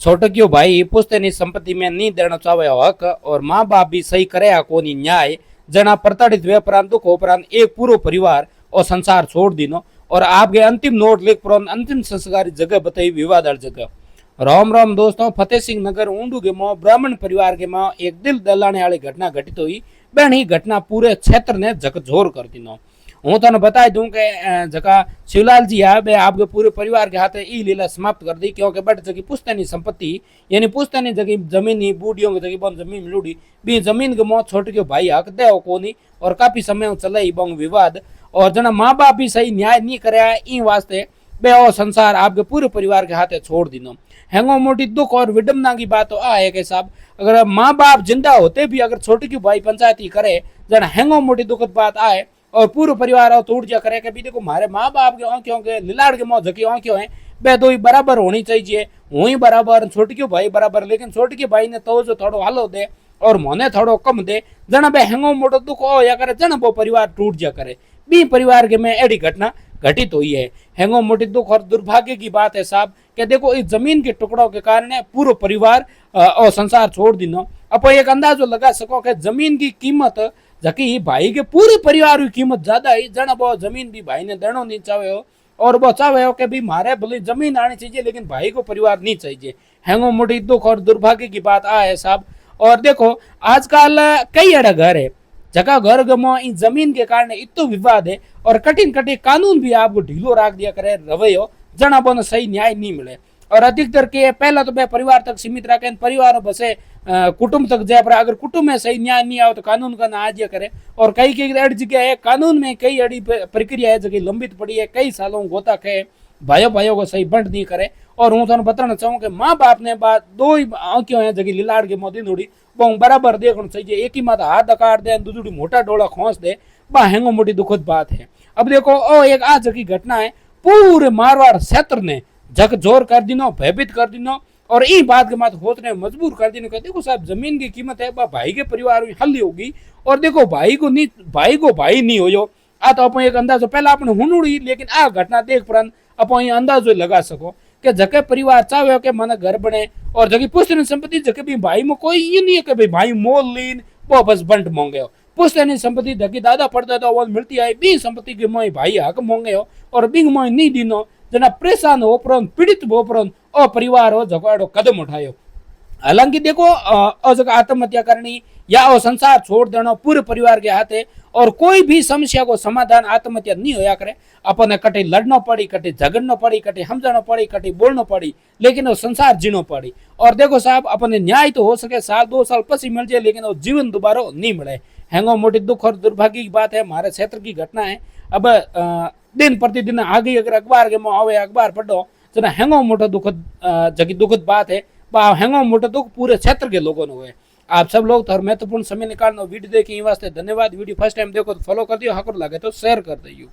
छोटकियो भाई पुश्तैनी संपत्ति में नहीं देना चाहे हक और माँ बाप भी सही करे कोनी न्याय जना प्रताड़ित हुए उपरांत दुख उपरांत एक पूरा परिवार और संसार छोड़ दीनो और आपके अंतिम नोट लिख पुरान अंतिम संस्कार जगह बताई विवाद जगह। राम राम दोस्तों, फतेह सिंह नगर ऊंडू के मां ब्राह्मण परिवार के मां एक दिल दलाने वाली घटना घटित हुई। बहन ही घटना पूरे क्षेत्र ने झकझोर कर दी। हूँ तुम बता दूं कि जका शिवलाल जी है वे आपके पूरे परिवार के हाथ ई लीला समाप्त कर दी, क्योंकि बट जगह पुश्तैनी संपत्ति यानी पुश्तैनी जगह जमीन ही बूढ़ियों की जगह बन जमीन मिलूड़ी बी जमीन के मौत छोट के भाई हक दे कोनी और काफी समय चले बंग विवाद और जना माँ बाप भी सही न्याय नहीं करे ई वास्ते बे और संसार आपके पूरे परिवार के हाथे छोड़ दीनो। हैंगो मोटी दुख और विडम्बना की बात तो आ है कि साहब अगर माँ बाप जिंदा होते भी अगर छोटी की भाई पंचायती करे जना हैंगो मोटी दुखद बात आए और पूरा परिवार टूट जा करे कि देखो हमारे माँ बाप के आंखों के लिलाड़ के मौत झकी आंखों है बे दो ही बराबर होनी चाहिए, वही बराबर छोटी क्यों भाई बराबर, लेकिन छोटी के भाई ने तो जो थोड़ो हालो दे और मोने थोड़ो कम दे जना बे हैंगो मोटो दुख हो या करे जना वो परिवार टूट जा करे। बी परिवार के में एडी घटना घटित हुई है। हैंगो मोटी दुख और दुर्भाग्य की बात है साहब कि देखो इस जमीन के टुकड़ों के कारण पूरा परिवार और संसार छोड़ दिनो। अब एक अंदाजो लगा सको कि जमीन की कीमत जबकि भाई के पूरे परिवार की कीमत ज्यादा है जना वो जमीन भी भाई ने देना नहीं चाहे हो और वो चाहे हो कि भी मारे भले जमीन आनी चाहिए लेकिन भाई को परिवार नहीं चाहिए। हैंगो मोटी दुख और दुर्भाग्य की बात आ है साहब। और देखो आजकल कई अड़ा घर है जगह घर गमो इन जमीन के कारण इतो विवाद है और कठिन कठिन कानून भी आपको ढीलो रख दिया करे रवैयो जना बोनो सही न्याय नहीं मिले और अधिकतर के पहला तो मैं परिवार तक सीमित रखे परिवार बसे कुटुंब तक जाए पर अगर कुटुंब में सही न्याय नहीं आओ तो कानून का ना आज करे और कई कई अड़ी जगह है कानून में कई अड़ी प्रक्रिया है जगह लंबित पड़ी है कई सालों गोता खे भाइयों भाइयों को सही बंट नहीं करे। और हूँ तुम बताना चाहूँ कि माँ बाप ने बात दो ही आंखियों है जगह लिलाड़ के मोदी नोड़ी वो बराबर देखना चाहिए, एक ही माता हाथ अकार दे दूसरी मोटा डोला खोस दे बा हैंगो मोटी दुखद बात है। अब देखो ओ एक आज की घटना है पूरे मारवाड़ क्षेत्र ने झकझोर कर दिनो भयभीत कर दिनो और ई बात के मात होत ने मजबूर कर दिनो कि देखो साहब जमीन की कीमत है भाई के परिवार में हल्ली होगी और देखो भाई को भाई नहीं हो आ तो अपन एक अंदाजो पहला अपन हुनुड़ी लेकिन आ घटना देख परंत अपन ये अंदाजो लगा सको कि जके परिवार चाहे कि मन घर बने और जगह पुश्तैनी संपत्ति जके भी भाई में कोई ये नहीं है कि भाई मोल लीन वो बस बंट मोंगे हो पुश्तैनी संपत्ति जकी दादा पड़दादा वो मिलती है बी संपत्ति के मोई भाई हक मोंगे हो और बिंग मोई नहीं दिनो जना परेशान हो परंत पीड़ित हो परंत और परिवार हो जको कदम उठायो। हालांकि देखो जगह आत्महत्या करनी या वो संसार छोड़ देना पूरे परिवार के हाथ है और कोई भी समस्या को समाधान आत्महत्या नहीं होया करे अपन कटे लड़ना पड़ी कटे झगड़ना पड़ी कटे समझाना पड़ी कटे बोलना पड़ी लेकिन वो संसार जीनो पड़ी। और देखो साहब अपने न्याय तो हो सके साल 2 साल पसी मिल जाए लेकिन वो जीवन दोबारा नहीं मिले। हैंगो मोटी दुख और दुर्भाग्य की बात है, हमारे क्षेत्र की घटना है। अब दिन प्रतिदिन आगे अगर अखबार के आवे अखबार पढ़ो जना हैंगो मोटा दुखद बात है हैंगो मोटा दुख पूरे क्षेत्र के लोगों ने हुए। आप सब लोग तो महत्वपूर्ण समय निकालना वीडियो देखें वास्ते धन्यवाद। वीडियो फर्स्ट टाइम देखो तो फॉलो कर दियो, हक लगे तो शेयर कर दियो।